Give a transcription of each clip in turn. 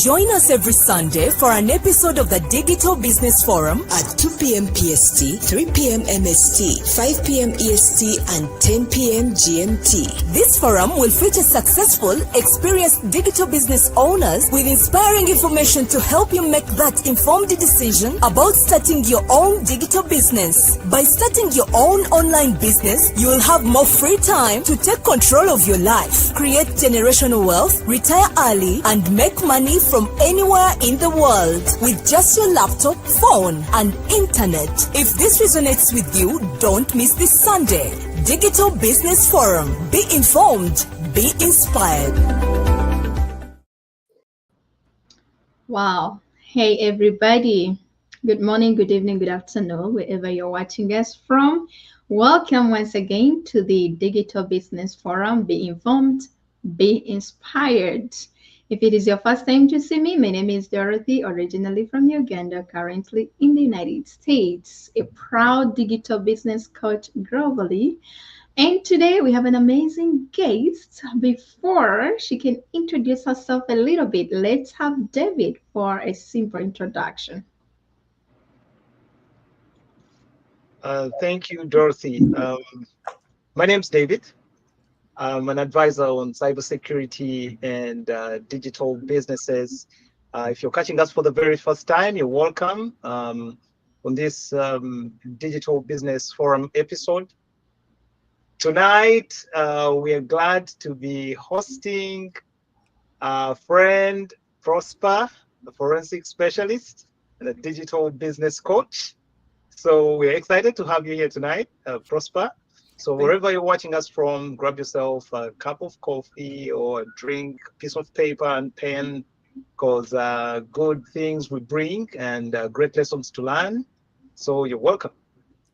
Join us every Sunday for an episode of the Digital Business Forum at 2 p.m. PST, 3 p.m. MST, 5 p.m. EST, and 10 p.m. GMT. This forum will feature successful, experienced digital business owners with inspiring information to help you make that informed decision about starting your own digital business. By starting your own online business, you will have more free time to take control of your life, create generational wealth, retire early, and make money from anywhere in the world with just your laptop, phone, and internet. If this resonates with you, don't miss this Sunday. Digital Business Forum. Be informed, be inspired. Wow. Hey, everybody. Good morning, good evening, good afternoon, wherever you're watching us from. Welcome once again to the Digital Business Forum. Be informed, be inspired. If it is your first time to see me, my name is Dorothy, originally from Uganda, currently in the United States, a proud digital business coach globally. And today we have an amazing guest. Before she can introduce herself a little bit, let's have David for a simple introduction. Thank you, Dorothy. My name's David. I'm an advisor on cybersecurity and digital businesses. If you're catching us for the very first time, you're welcome on this Digital Business Forum episode. Tonight, we are glad to be hosting our friend Prosper, a forensic specialist and a digital business coach. So we're excited to have you here tonight, Prosper. So wherever you're watching us from, grab yourself a cup of coffee or a drink, piece of paper and pen, because good things we bring and great lessons to learn. So you're welcome.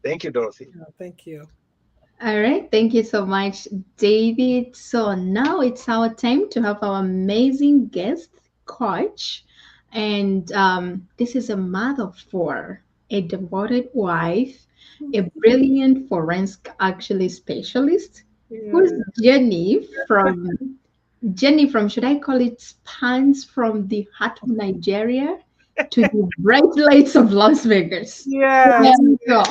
Thank you, Dorothy. Thank you. All right. Thank you so much, David. So now it's our time to have our amazing guest coach. And this is a mother of four, a devoted wife, a brilliant forensic specialist, who's Jenny from, should I call it spans from the heart of Nigeria to the bright lights of Las Vegas. Yeah. There we go.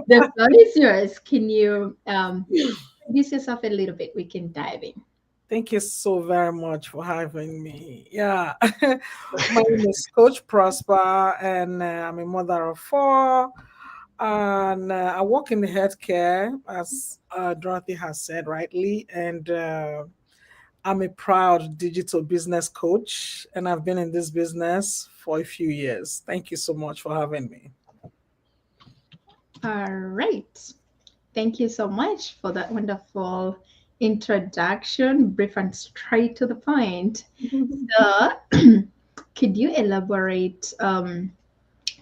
The floor is yours. Can you introduce yourself a little bit? We can dive in. Thank you so very much for having me. Yeah. My name is Coach Prosper, and I'm a mother of four. And I work in the healthcare, as Dorothy has said rightly, and I'm a proud digital business coach, and I've been in this business for a few years. Thank you so much for having me. All right. Thank you so much for that wonderful introduction, brief and straight to the point. So, could you elaborate on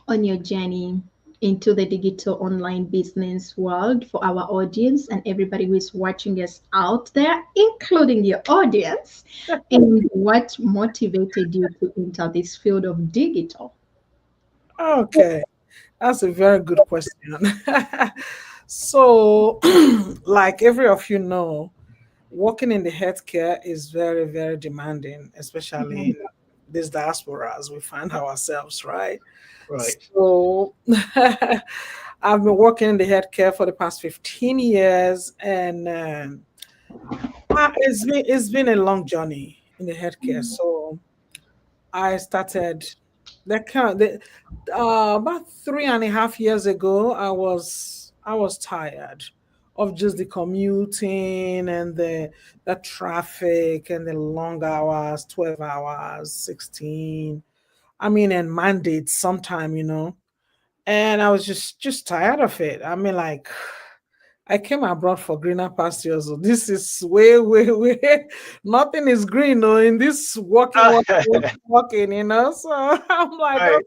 your journey into the digital online business world for our audience and everybody who is watching us out there, including your audience, and what motivated you to enter this field of digital? Okay, that's a very good question. So, like every of you know, working in the healthcare is very, very demanding, especially in these diasporas we find ourselves, right? Right. So I've been working in the healthcare for the past 15 years, and it's been a long journey in the healthcare. So I started about 3.5 years ago. I was tired of just the commuting and the traffic and the long hours, 12 hours, 16. I mean, and mandates sometime, and I was just tired of it. I mean, like, I came abroad for greener pastures. So this is way, way, way. Nothing is green, though, in this walking. So I'm like, Right. okay,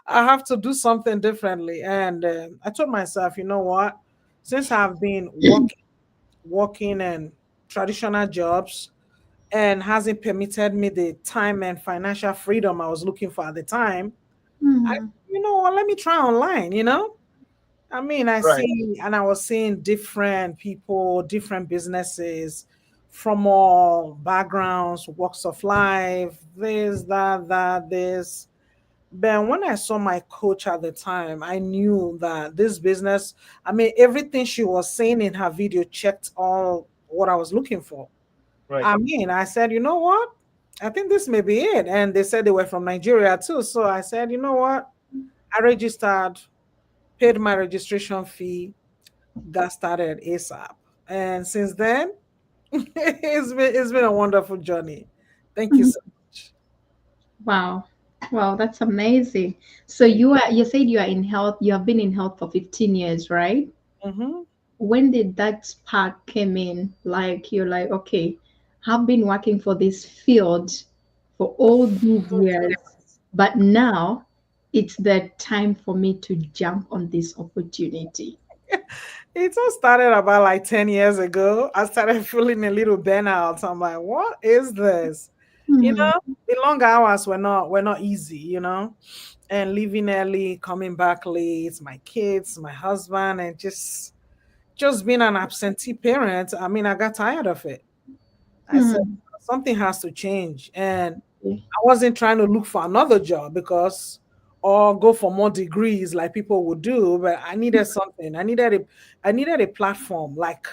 I have to do something differently. And I told myself, you know what? Since I've been working in traditional jobs and hasn't permitted me the time and financial freedom I was looking for at the time, you know what? Let me try online, I mean, Right. I was seeing different people, different businesses from all backgrounds, walks of life, this, that, this. But when I saw my coach at the time, I knew that this business, I mean, everything she was saying in her video checked all what I was looking for. Right. I mean, I said, you know what? I think this may be it. And they said they were from Nigeria too. So I said, you know what? I registered, paid my registration fee, got started ASAP. And since then, it's been a wonderful journey. Thank you Mhm. so much. Wow. Wow, that's amazing. So you said you are in health, you have been in health for 15 years, right? Mhm. When did that spark came in? Like you're like, okay, I've been working for this field for all these years, but now it's the time for me to jump on this opportunity. It all started about like 10 years ago. I started feeling a little burnout. I'm like, what is this? You Hmm. know, the long hours were not easy, and leaving early, coming back late, my kids, my husband, and just being an absentee parent. I mean, I got tired of it. I said Hmm. something has to change. And I wasn't trying to look for another job because or go for more degrees like people would do, but I needed something. I needed a platform like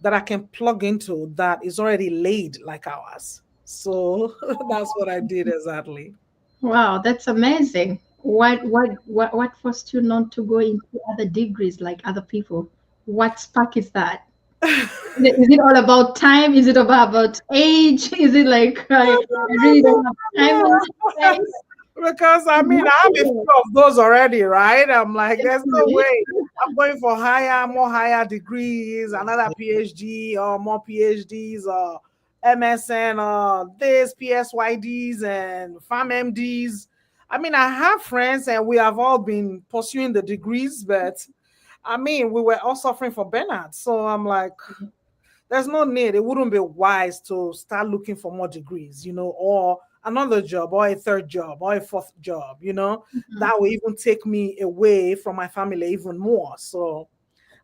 that I can plug into that is already laid like ours. So that's what I did exactly. Wow, that's amazing. What forced you not to go into other degrees like other people? What spark is that? Is it all about time? Is it about age? Is it like I really don't have time on this place? Because I mean, I have a few of those already, right? I'm like, there's no way I'm going for more higher degrees, another PhD or more PhDs or MSN or this PSYDs and farm MDs. I mean, I have friends and we have all been pursuing the degrees, but I mean, we were all suffering for burnout. So I'm like, there's no need. It wouldn't be wise to start looking for more degrees, or another job, or a third job, or a fourth job, Mhm. that will even take me away from my family even more. So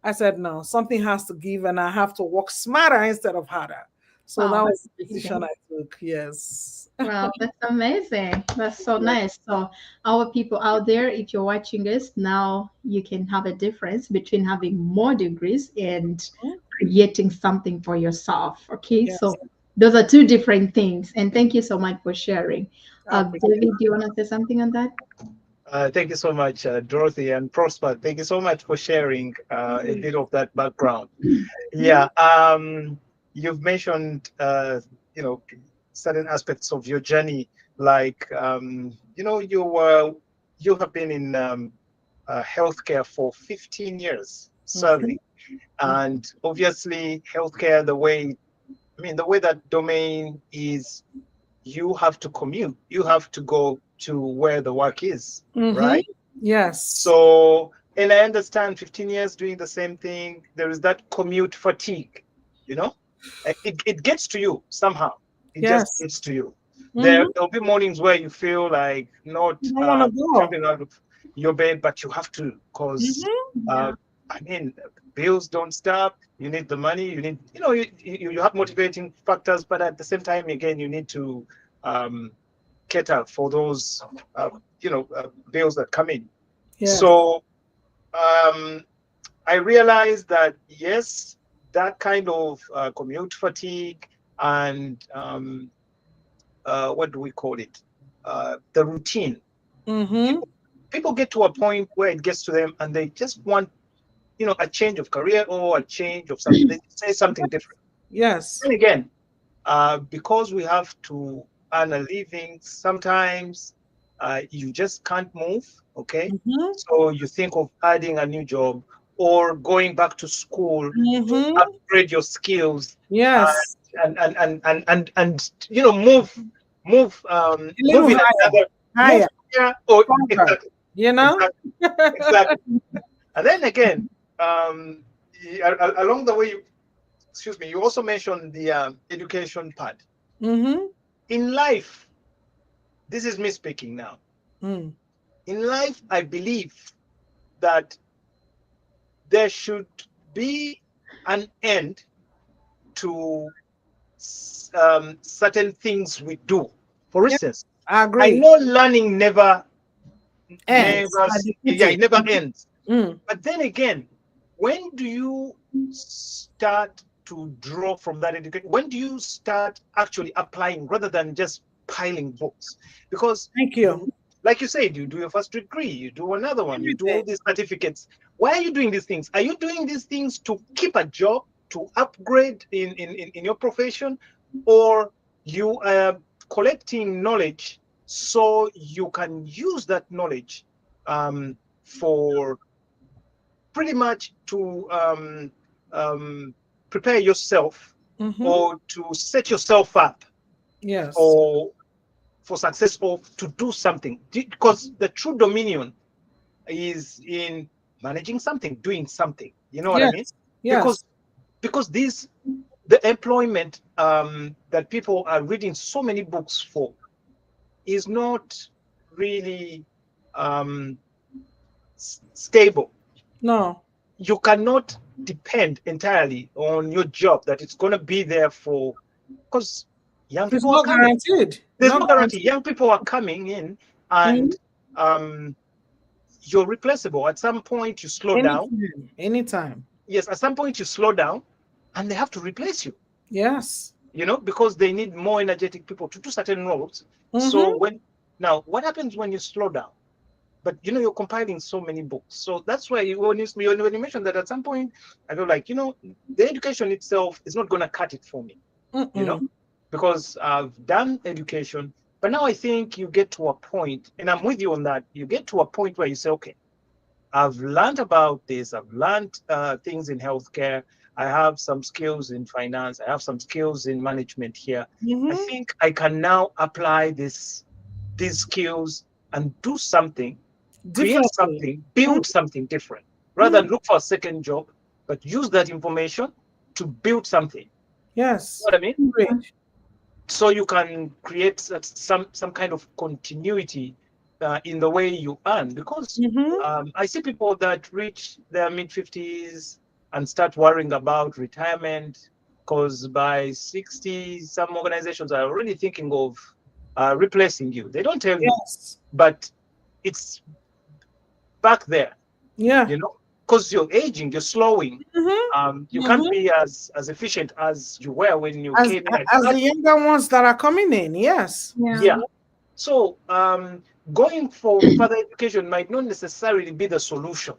I said, no, something has to give, and I have to work smarter instead of harder. So Wow, that was that's the decision amazing. I took. Yes. Wow, that's amazing. That's so Yes. nice. So, our people out there, if you're watching us now, you can have a difference between having more degrees and creating something for yourself. Okay, Yes. so those are two different things. And thank you so much for sharing. I appreciate David, it. do you want to say something on that? Thank you so much, Dorothy and Prosper. Thank you so much for sharing a bit of that background. Yeah, you've mentioned, certain aspects of your journey, like, you have been in healthcare for 15 years Mhm. serving, and obviously, healthcare, the way that domain is, you have to commute, you have to go to where the work is, Mhm. right? Yes. So, and I understand 15 years doing the same thing, there is that commute fatigue, you know? It gets to you somehow. It just Yes. gets to you. Mhm. There'll be mornings where you feel like not I don't want to go. jumping out of your bed, but you have to, because, Mhm. uh, Yeah. I mean, bills don't stop. You need the money. You need, you have motivating factors, but at the same time, again, you need to um, cater for those, bills that come in. Yes. So I realized that yes, that kind of commute fatigue and what do we call it? The routine. Mhm. People get to a point where it gets to them and they just want, a change of career or a change of something. They say something different. Yes. And again, because we have to earn a living, sometimes you just can't move. Okay. Mhm. So you think of adding a new job or going back to school to Mhm. upgrade your skills Yes. A move little in higher. another move Higher. here or Stronger. exactly, You know? exactly, exactly. And then again, along the way, excuse me, you also mentioned the education part. Mhm. In life, this is me speaking now. Mm. In life, I believe that there should be an end to certain things we do. For Yeah, instance, I I agree. know learning never, Ends. I defeat yeah, it it. never ends. Mm. But then again, when do you start to draw from that education? When do you start actually applying rather than just piling books? Because Thank you. you, like you said, you do your first degree, you do another one, you do Everything. all these certificates. Why are you doing these things? Are you doing these things to keep a job, to upgrade in your profession, or you are collecting knowledge so you can use that knowledge for pretty much to prepare yourself Mm-hmm. or to set yourself up Yes. for success or to do something, because the true dominion is in managing something, doing something, you know what I mean? Yes. because Yes. these the employment that people are reading so many books for is not really um, stable. No. You cannot depend entirely on your job that it's going to be there for, because young It's people are not coming. guaranteed. There's Not no guarantee. guaranteed. Young people are coming in, Mhm. and you're replaceable. At some point, you slow down. Anytime. Anytime. Yes, at some point, you slow down, and they have to replace you, Yes. because they need more energetic people to do certain roles. So Mm-hmm. now, what happens when you slow down? But you're compiling so many books, so that's why when you mentioned that at some point, I feel like the education itself is not going to cut it for me, you know, Mm-mm. because I've done education, but now I think you get to a point, and I'm with you on that. You get to a point where you say, okay, I've learned about this. I've learned things in healthcare. I have some skills in finance. I have some skills in management here. I Mm-hmm. think I can now apply these skills and do something, create Differently. something, build something different, rather Mm-hmm. than look for a second job, but use that information to build something. You Yes. know what I mean? Great. So you can create some kind of continuity in the way you earn. Because Mm-hmm. I see people that reach their mid 50s and start worrying about retirement, because by 60, some organizations are already thinking of replacing you. They don't tell you, Yes. but it's back there, Yeah. you know, because you're aging, you're slowing. Mm-hmm. You can't Mm-hmm. be as efficient as you were when you As came in at as the 30. younger ones that are coming in, yes. Yeah. Yeah. So going for further education might not necessarily be the solution.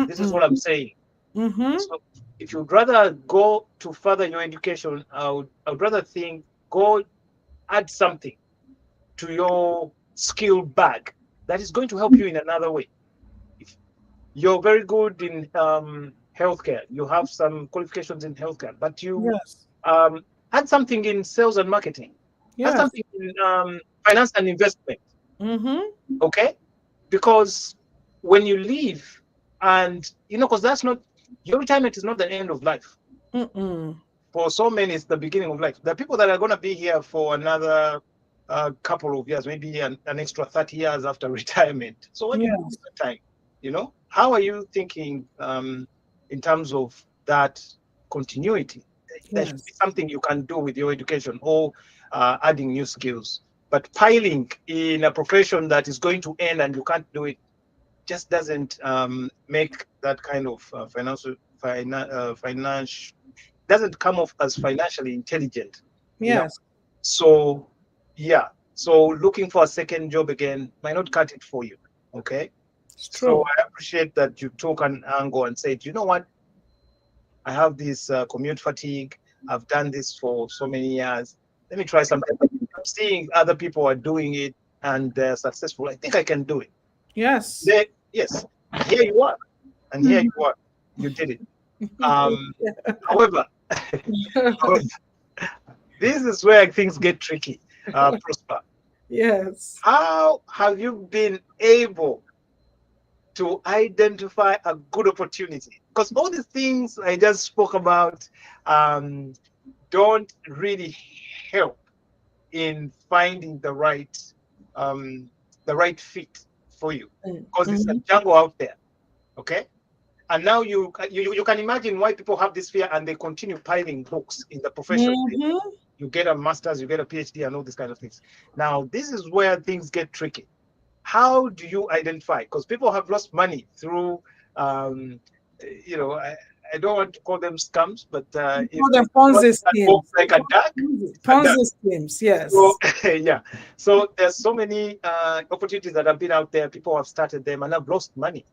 This is Mm-mm. what I'm saying. Mm-hmm. So if you'd rather go to further your education, I would rather think go add something to your skill bag that is going to help you in another way. If you're very good in healthcare, you have some qualifications in healthcare, but you Yes. um, add something in sales and marketing, add Yes. something in finance and investment. Mm-hmm. Okay, because when you leave, and because that's not your retirement is not the end of life. Mm-mm. For so many, it's the beginning of life. There are people that are going to be here for another couple of years, maybe an extra 30 years after retirement. So what do you do with Yes. that time? How are you thinking in terms of that continuity? There should be Yes. something you can do with your education, or adding new skills. But piling in a profession that is going to end and you can't do it just doesn't make that kind of financial, doesn't come off as financially intelligent, you know. Yes. So yeah, so looking for a second job again might not cut it for you. Okay. It's So true. I appreciate that you took an angle and said, you know what, I have this commute fatigue. I've done this for so many years. Let me try something. I'm seeing other people are doing it and they're successful. I think I can do it. Yes. There, yes, here you are, and here Mhm. you are. You did it. However, however, this is where things get tricky. Prosper, Yes. how have you been able to identify a good opportunity? Because all the things I just spoke about um, don't really help in finding the right fit for you, because it's a Mm-hmm. jungle out there. Okay. And now you can imagine why people have this fear and they continue piling books in the profession. Mm-hmm. you get a master's, you get a PhD, and all these kind of things. Now, this is where things get tricky. How do you identify? Because people have lost money through, you know, I don't want to call them scams, but if For the what Ponzi that looks schemes. like a duck, it's a duck. Ponzi schemes, yes. So yeah, so there's so many opportunities that have been out there. People have started them and have lost money.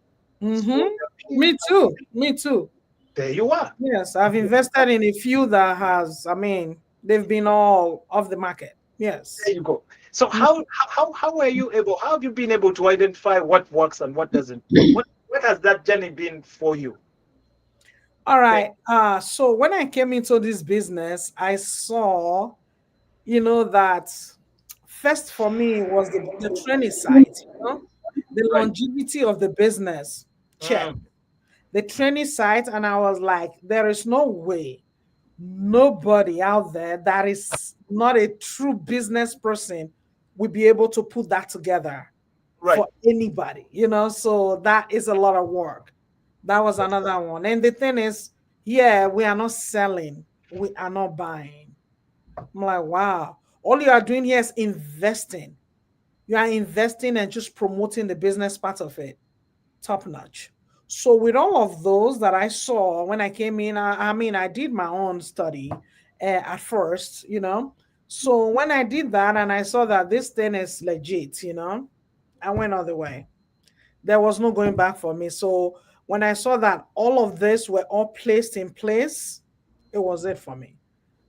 So, Me too. Me too. there you are. Yes, I've invested in a few that has, they've been all off the market. Yes. There you go. So how are you able? How have you been able to identify what works and what doesn't? What has that journey been for you? All right. So when I came into this business, I saw, that first for me was the training side, the Right. longevity of the business. Check. Mm, The training side, and I was like, there is no way nobody out there that is not a true business person will be able to put that together right. for anybody, so that is a lot of work. That was another one. And the thing is, yeah, we are not selling, we are not buying. I'm like, wow, all you are doing here is investing. You are investing and just promoting the business part of it. Top notch. So with all of those that I saw when I came in, I did my own study at first, So when I did that and I saw that this thing is legit, I went all the way. There was no going back for me. So when I saw that all of this were all placed in place, it was it for me.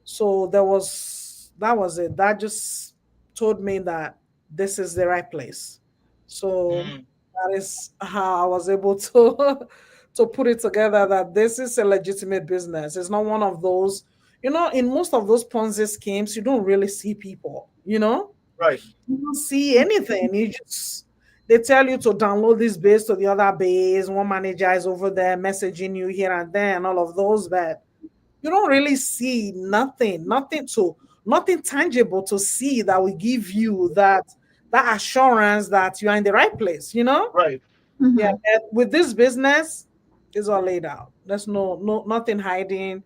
So that was it. That just told me that this is the right place. So Mm, that is how I was able to to put it together that this is a legitimate business. It's not one of those, in most of those Ponzi schemes, you don't really see people, right. you don't see anything. They tell you to download this base to the other base. One manager is over there messaging you here and there and all of those, but you don't really see nothing tangible to see that will give you that assurance that you are in the right place, Right. Yeah, Mhm. and with this business, it's all laid out. There's nothing hiding.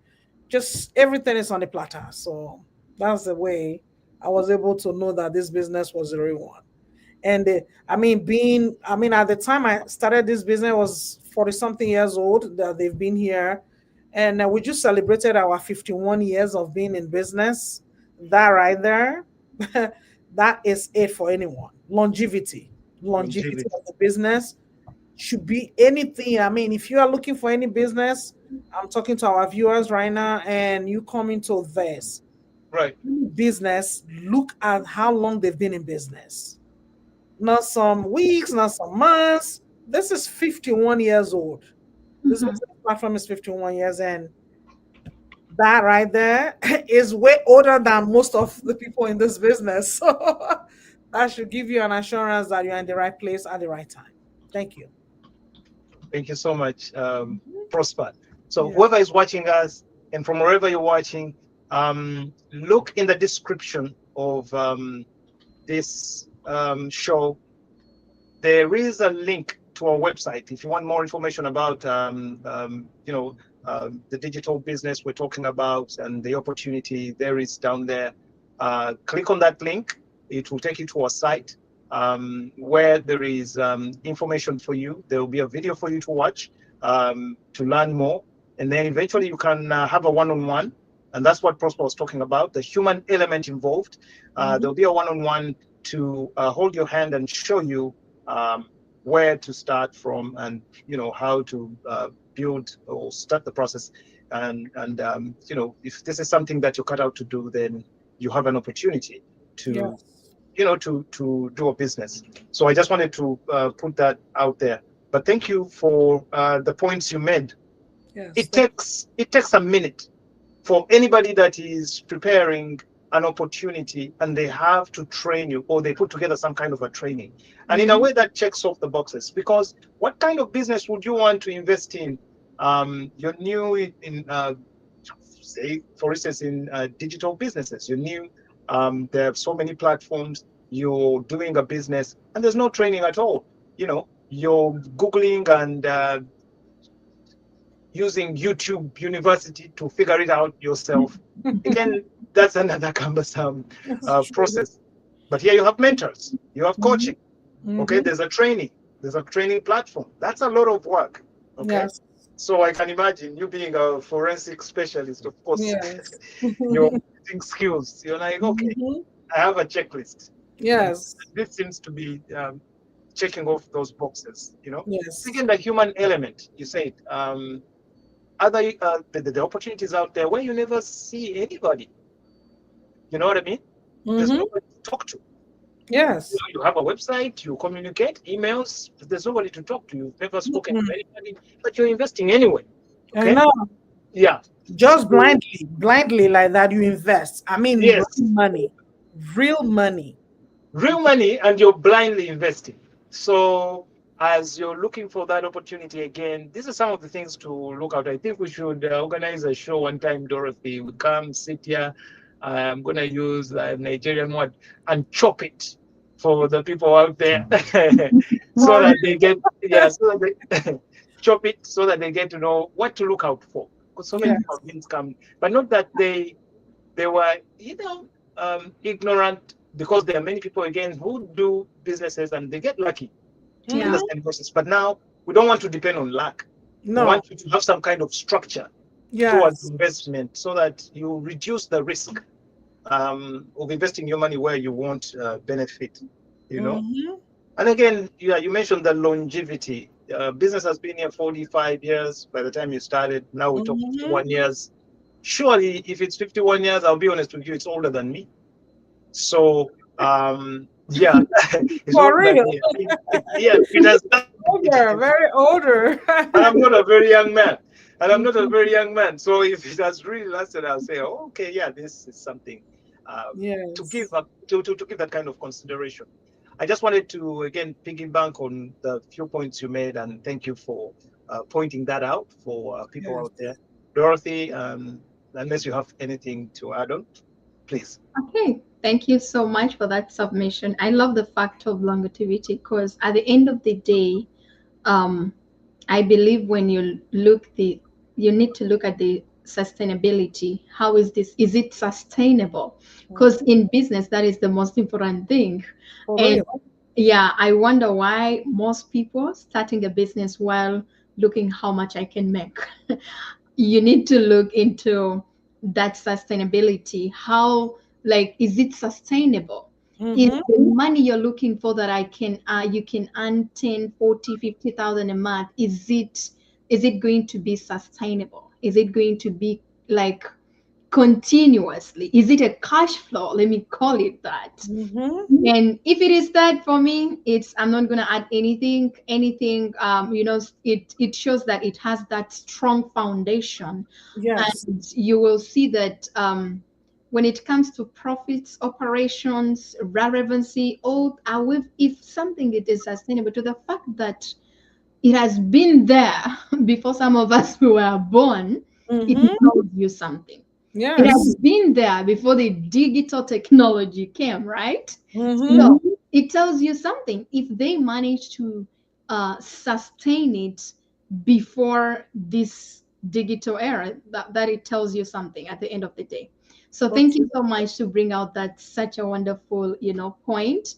Just everything is on the platter. So that's the way I was able to know that this business was the real one. And at the time I started this business, I was 40 something years old that they've been here. And we just celebrated our 51 years of being in business. That right there, that is it for anyone. Longevity Longevity. of the business should be anything. If you are looking for any business, I'm talking to our viewers right now, and you come into this Right. business, look at how long they've been in business. Not some weeks, not some months. This is 51 years old. This Mhm. business platform is 51 years, and that right there is way older than most of the people in this business. So that should give you an assurance that you're in the right place at the right time. Thank you. Thank you so much, Prosper. So Yeah. whoever is watching us and from wherever you're watching, look in the description of this show. There is a link to our website if you want more information about the digital business we're talking about and the opportunity there is down there. Click on that link. It will take you to our site where there is information for you. There will be a video for you to watch to learn more, and then eventually you can have a one-on-one. And that's what Prosper was talking about, the human element involved. There'll be a one-on-one to hold your hand and show you where to start from, and how to build or start the process. And if this is something that you're cut out to do, then you have an opportunity to Yes. to do a business. So I just wanted to put that out there. But thank you for the points you made. Yes. It takes a minute for anybody that is preparing an opportunity and they have to train you, or they put together some kind of a training, and in a way that checks off the boxes. Because what kind of business would you want to invest in? You're new in say, for instance, in digital businesses. You're new. There are so many platforms. You're doing a business and there's no training at all. You're googling and using YouTube University to figure it out yourself. Again, that's another cumbersome That's true. process. But here you have mentors, you have Mhm. coaching. Okay, Mhm. there's a training platform. That's a lot of work. Okay, Yes. so I can imagine you being a forensic specialist, of course, Yes. your marketing skills. You're like, okay, Mhm. I have a checklist. And Yes. this seems to be checking off those boxes, you know. Yes. Again, the human element, you said, other the opportunities out there where you never see anybody. You know what I mean? There's Mhm. nobody to talk to. Yes. You have a website, you communicate, emails, but there's nobody to talk to. You've never spoken to Mhm. anybody, but you're investing anyway. I Okay? know. Yeah. So, Just blindly like that, you invest. I mean, real yes, money, real money. real money, and you're blindly investing. So, as you're looking for that opportunity again, these are some of the things to look out. I think we should organize a show one time, Dorothy. We come sit here. I'm going to use the Nigerian word and chop it for the people out there so For that they get, yeah, so that they chop it so that they get to know what to look out for. Because so many yes. people have been scammed, but not that they were, ignorant, because there are many people again who do businesses and they get lucky in the Yeah. Mhm. same process. But now we don't want to depend on luck. We No. want you to have some kind of structure towards Yes. investment so that you reduce the risk of investing your money where you won't benefit, you know. Mhm. And again, yeah, you mentioned the longevity. Business has been here 45 years by the time you started. Now we talk Mhm. 51 years. Surely, if it's 51 years, I'll be honest with you, it's older than me. So, yeah, it's For older than real. me. Yeah, it has Older, very older. and I'm not a very young man. And I'm not a very young man. So if it has really lasted, I'll say, oh, okay, yeah, this is something to give Yes. up to give that kind of consideration. I just wanted to again piggyback on the few points you made, and thank you for pointing that out for people Yes. out there. Dorothy, unless you have anything to add on, please. Okay. Thank you so much for that submission. I love the fact of longevity because at the end of the day, um, I believe when you need to look at the sustainability. How is this? Is it sustainable? Because Mhm. in business, that is the most important thing. For And real. yeah, I wonder why most people starting a business while looking how much I can make. You need to look into that sustainability. How, like, is it sustainable? Is Mhm. the money you're looking for that I can you can earn 10, 40, 50,000 a month, is it going to be sustainable? Is it going to be like continuously? Is it a cash flow? Let me call it that. Mhm. And if it is that, for me, it's I'm not gonna add anything. It shows that it has that strong foundation, Yes. and you will see that when it comes to profits, operations, relevancy, all if something it is sustainable, to the fact that it has been there before some of us were born, it Mhm. tells you something. It Yes. has been there before the digital technology came, right? Mhm. So it tells you something. If they manage to sustain it before this digital era, that it tells you something at the end of the day. So So thank you true. so much to bring out that such a wonderful, point.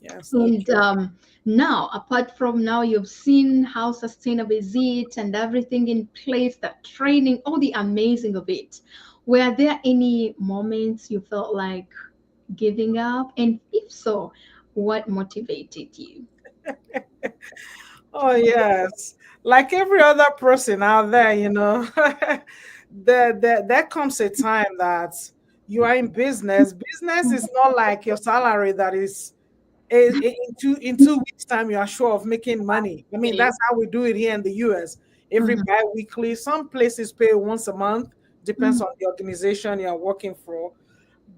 Yes. So And true. now, apart from now, you've seen how sustainable is it and everything in place, that training, all the amazing of it. Were there any moments you felt like giving up? And if so, what motivated you? Oh yes, like every other person out there, there comes a time that you are in business. Business is not like your salary that is in 2 weeks time you are sure of making money. I mean, Yeah. that's how we do it here in the US. Every Mhm. bi-weekly, some places pay once a month, depends Mhm. on the organization you are working for.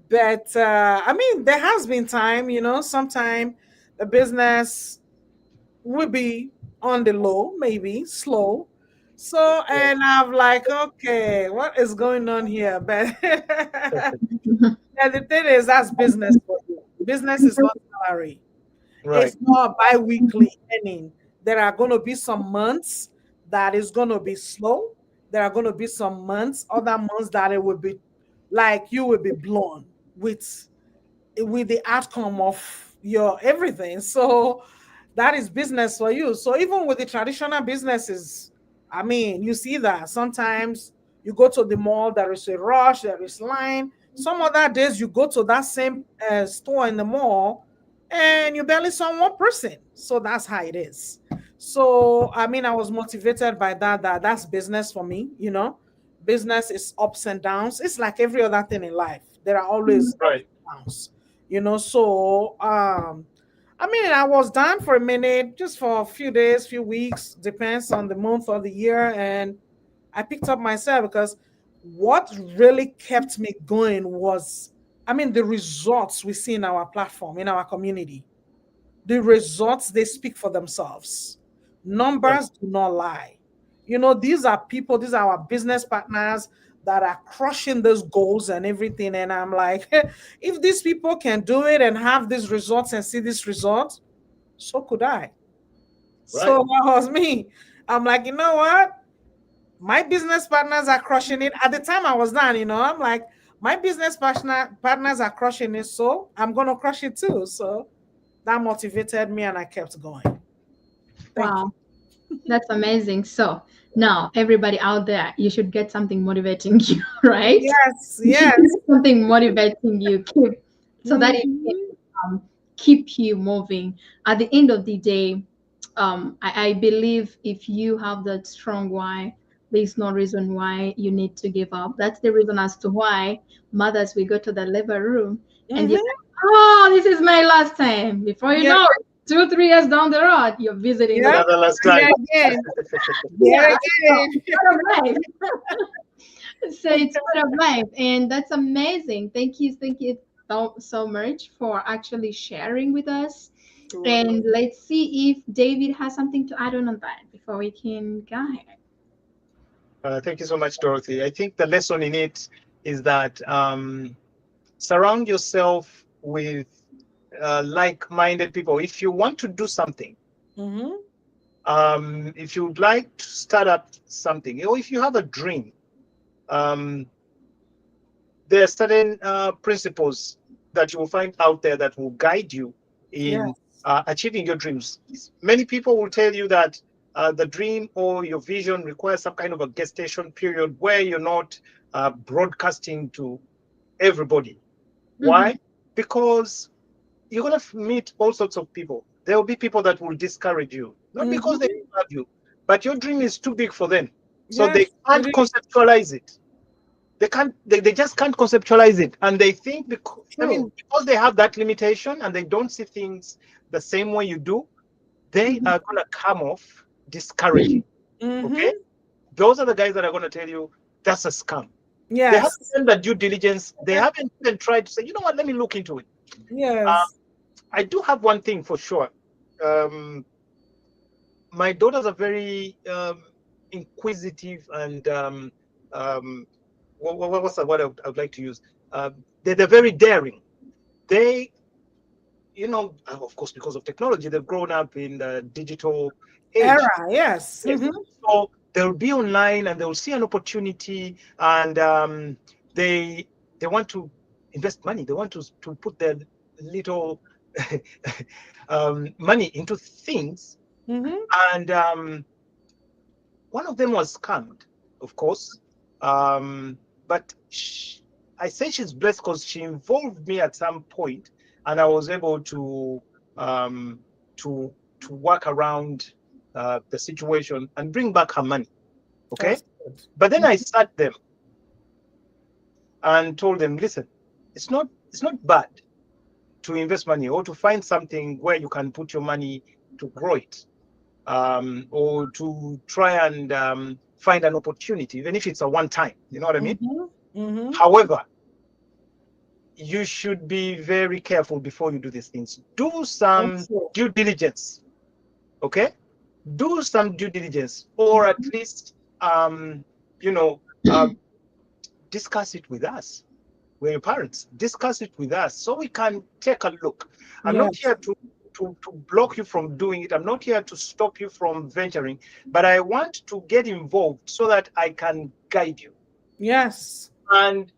But I mean, there has been time, sometime the business will be on the low, maybe slow. So, and I'm like, okay, what is going on here? But yeah, the thing is, that's business for you. Business is not salary. Right. It's not bi-weekly earning. There are going to be some months that is going to be slow. There are going to be some months, other months that it will be like you will be blown with the outcome of your everything. So that is business for you. So even with the traditional businesses, I mean, you see that sometimes you go to the mall, there is a rush, there is line. Some other days you go to that same store in the mall and you barely saw one person. So that's how it is. So I mean, I was motivated by that's business for me, you know. Business is ups and downs. It's like every other thing in life. There are always ups Right. and downs, you know. So I mean, I was down for a minute, just for a few days, few weeks, depends on the month or the year. And I picked up myself because what really kept me going was, I mean, the results we see in our platform, in our community. The results, they speak for themselves. Right. Numbers do not lie. You know, these are people, these are our business partners that are crushing those goals and everything. And I'm like, if these people can do it and have these results and see these results, so could I. So Right. that was me. I'm like, you know what? My business partners are crushing it. At the time I was done, you know, I'm like, my partners are crushing it, so I'm gonna crush it too. So that motivated me and I kept going. Thank you. Wow, that's amazing. So now, everybody out there, you should get something motivating you, right? Yes, You should yes. get something motivating you, keep so that it Mhm. um, keep you moving. At the end of the day, I believe if you have that strong why, there's no reason why you need to give up. That's the reason as to why mothers we go to the labor room and you're Mhm. like, oh, this is my last time. Before you Yeah, know it, 2, 3 years down the road, you're visiting the yeah. Another last Yeah, time. again. Yeah, yeah. So again. it's part of life. So it's part of life, and that's amazing. Thank you so much for actually sharing with us. You're welcome. And let's see if David has something to add on that before we can go ahead. Thank you so much, Dorothy. I think the lesson in it is that surround yourself with like-minded people. If you want to do something, Mhm. if you would like to start up something, or if you have a dream, um, there are certain principles that you will find out there that will guide you in Yes. achieving your dreams. Many people will tell you that the dream or your vision requires some kind of a gestation period where you're not broadcasting to everybody. Mhm. Why? Because you're going to meet all sorts of people. There will be people that will discourage you, not because they Mhm. don't love you, but your dream is too big for them. So they Yes, it can't is conceptualize it. They just can't conceptualize it. And they think, because, I true. mean, because they have that limitation and they don't see things the same way you do, they Mhm. are going to come off discouraging. Okay? Mhm. Those are the guys that are going to tell you that's a scam. They haven't Yes. done the due diligence. They haven't even tried to say, you know what, let me look into it. Uh, Yes. I do have one thing for sure. Um, my daughters are very inquisitive and um, what's the word I would like to use? They're very daring. They, of course, because of technology, they've grown up in the digital age. Era. Yes. Yes. Mhm. So they'll be online and they'll see an opportunity, and they they want to invest money. They want to put their little money into things, Mhm. and one of them was scammed, of course. But I say she's blessed because she involved me at some point, and I was able um, to to work around the situation and bring back her money. Okay, That's good. but then I sat them and told them, listen, it's not bad to invest money or to find something where you can put your money to grow it, or to try and find an opportunity, even if it's a one time. You know what I mean? Mhm. Mhm. However, you should be very careful before you do these things. Do some That's true. due diligence, okay? Do some due diligence, or at least, you know, uh, discuss it with us. We're your parents. Discuss it with us so we can take a look. I'm not Yes. here to block you from doing it. I'm not here to stop you from venturing, but I want to get involved so that I can guide you. Yes. And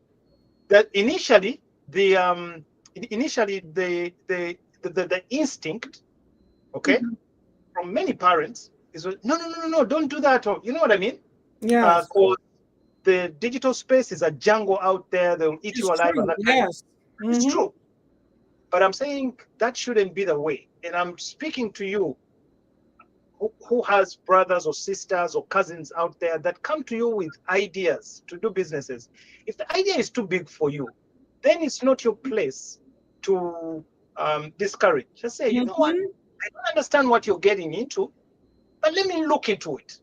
that initially the instinct, okay, from many parents is no, don't do that, or you know what I mean? Yes. Because the digital space is a jungle out there. They'll eat It's you alive. true. And that Yes. it's true. But I'm saying that shouldn't be the way. And I'm speaking to you who has brothers or sisters or cousins out there that come to you with ideas to do businesses. If the idea is too big for you, then it's not your place to discourage. Just say, you know what, I don't understand what you're getting into, but let me look into it.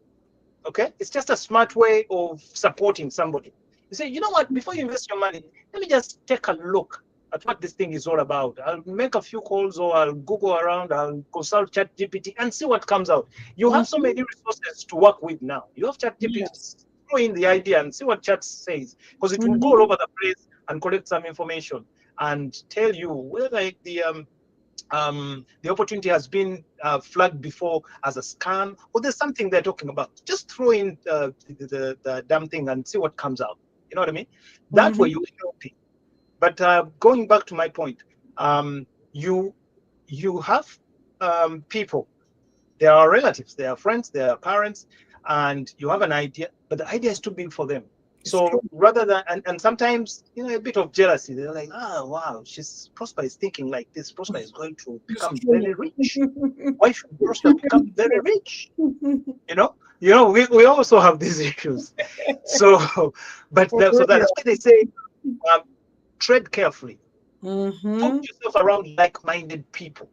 Okay, it's just a smart way of supporting somebody. You say, you know what, before you invest your money, let me just take a look at what this thing is all about. I'll make a few calls, or I'll Google around, I'll consult ChatGPT and see what comes out. You have so many resources to work with now. You have ChatGPT, throw in the idea and see what Chat says, because it will go all over the place and collect some information and tell you whether the opportunity has been flagged before as a scam, or there's something they're talking about. Just throw in the damn thing and see what comes out. You know what I mean? That way you're helping. But going back to my point, you have people. They are relatives, they are friends, they are parents, and you have an idea, but the idea is too big for them. So rather than, and sometimes, a bit of jealousy. They're like, oh, wow, Prosper is thinking like this. Prosper is going to become very rich. Why should Prosper become very rich? We also have these issues. So, so that's why they say, tread carefully. Put yourself around like-minded people.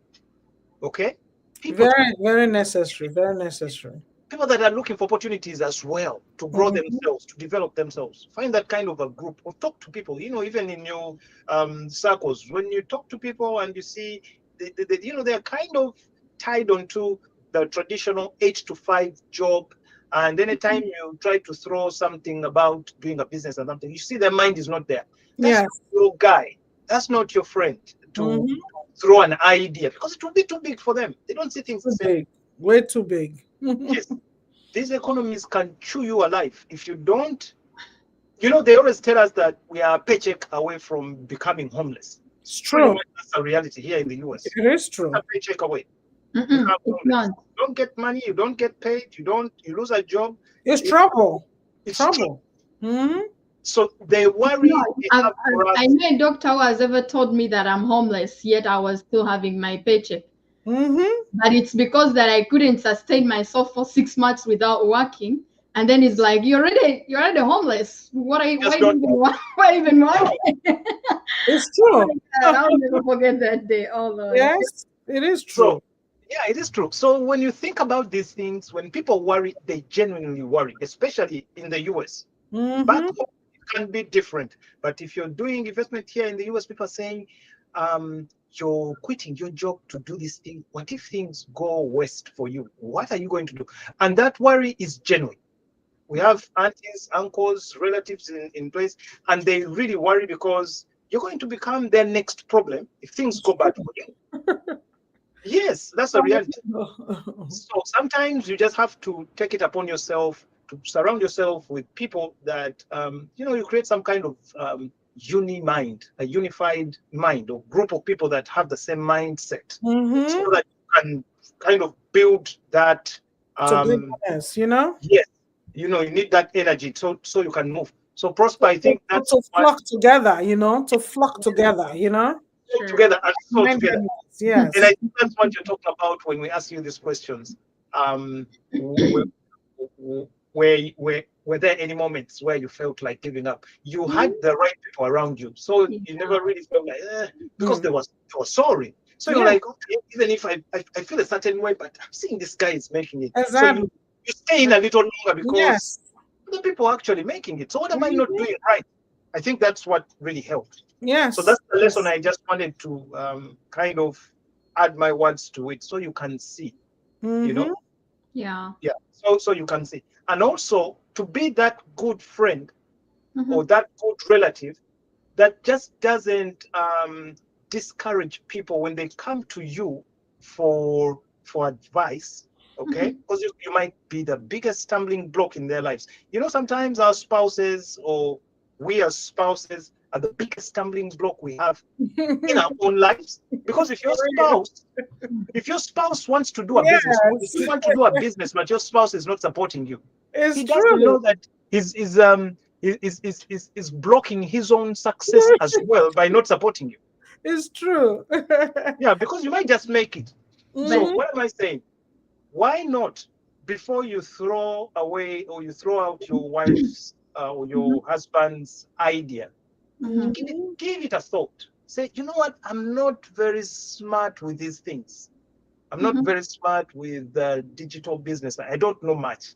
Okay? People, very necessary. Very necessary. People that are looking for opportunities as well to grow themselves, to develop themselves. Find that kind of a group, or talk to people. Even in your circles, when you talk to people and you see, they're kind of tied onto the traditional 8 to 5 job. And anytime you try to throw something about doing a business or something, you see their mind is not there. That's not your guy. That's not your friend to throw an idea, because it will be too big for them. They don't see things the same. Way too big. Yes. These economies can chew you alive if you don't. They always tell us that we are a paycheck away from becoming homeless. It's true. That's a reality here in the US. It is true. It's a paycheck away. It's not. You don't get money, you don't get paid, you lose a job. It's trouble. It's trouble. So they worry. I know a doctor who has ever told me that I'm homeless, yet I was still having my paycheck. But it's because that I couldn't sustain myself for 6 months without working. And then it's like, you're already homeless. Why even working? It's true. I'll never forget that day. Oh, Lord. Yes, it is true. Yeah, it is true. So when you think about these things, when people worry, they genuinely worry, especially in the US. Back home, it can be different. But if you're doing investment here in the US, people are saying, you're quitting your job to do this thing. What if things go west for you? What are you going to do? And that worry is genuine. We have aunties, uncles, relatives in place, and they really worry because you're going to become their next problem if things go bad for you. Yes, that's a reality. So sometimes you just have to take it upon yourself to surround yourself with people that, you create some kind of a unified mind, or group of people that have the same mindset, so that you can kind of build that. Yes, Yes, you need that energy so you can move. So Prosper, I think that's to flock together, to flock together, together and so together. Yes. And I think that's what you're talking about when we ask you these questions. Were there any moments where you felt like giving up? You had the right people around you, so you never really felt like because they were sorry. So you're like, okay, even if I feel a certain way, but I'm seeing this guy is making it. Exactly. So you stay in a little longer because the people are actually making it. So what am I not doing right? I think that's what really helped. Yes. So that's the lesson I just wanted to kind of add my words to it, so you can see. Yeah. So you can see, and also to be that good friend or that good relative that just doesn't discourage people when they come to you for advice. Okay, because you might be the biggest stumbling block in their lives. Sometimes our spouses, or we as spouses, are the biggest stumbling block we have in our own lives. Because if your spouse wants to do a business, or if you want to do a business, but your spouse is not supporting you, It's he true. doesn't know that is blocking his own success as well by not supporting you. It's true. Yeah, because you might just make it. So Mhm. what am I saying? Why not, before you throw away or you throw out your wife's or your husband's idea, Mhm. give it a thought. Say, you know what? I'm not very smart with these things. I'm not Mhm. very smart with digital business. I don't know much.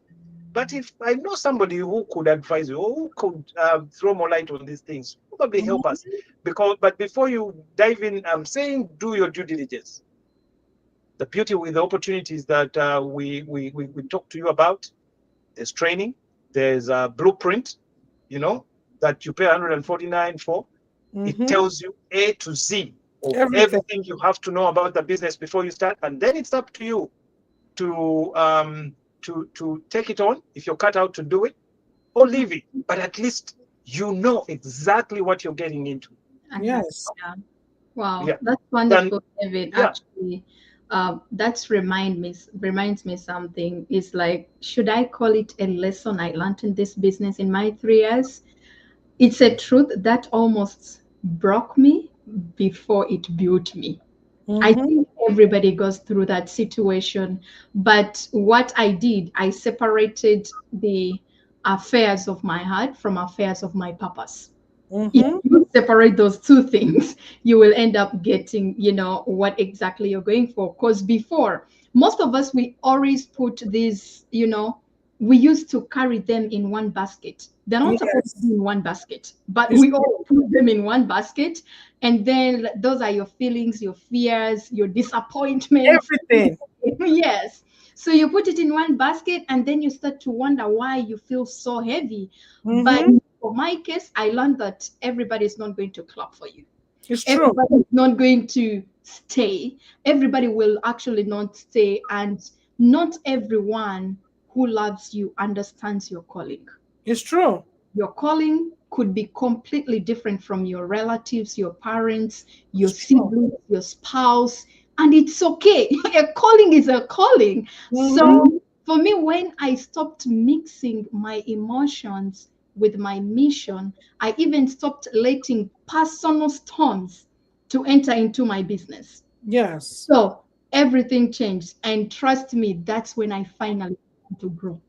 But if I know somebody who could advise you or who could throw more light on these things, probably help us. But before you dive in, I'm saying do your due diligence. The beauty with the opportunities that we talk to you about, there's training, there's a blueprint, that you pay 149 for. It Mhm. tells you A to Z of Everything. everything you have to know about the business before you start, and then it's up to you to take it on if you're cut out to do it, or leave it. But at least you know exactly what you're getting into. Yes. Yeah. Wow, Yeah. that's Then wonderful, David. yeah. Actually, that's reminds me something. It's like, should I call it a lesson I learned in this business in my 3 years? It's a truth that almost broke me before it built me. I Mhm. think everybody goes through that situation. But what I did, I separated the affairs of my heart from affairs of my purpose. If Mhm. you separate those two things, you will end up getting, what exactly you're going for. Because before, most of us, we always put these, we used to carry them in one basket. They're not supposed to Yes. be in one basket, but It's we true. all put them in one basket. And then those are your feelings, your fears, your disappointments. Everything. Yes. So you put it in one basket and then you start to wonder why you feel so heavy. But Mhm. for my case, I learned that everybody is not going to clap for you. It's true. Everybody is not going to stay. Everybody will actually not stay. And not everyone who loves you understands your calling. It's true. Your calling could be completely different from your relatives, your parents, your It's true. siblings, your spouse, and it's okay. A calling is a calling. Mhm. So for me, when I stopped mixing my emotions with my mission, I even stopped letting personal storms to enter into my business. Yes. So everything changed. And trust me, that's when I finally began to grow.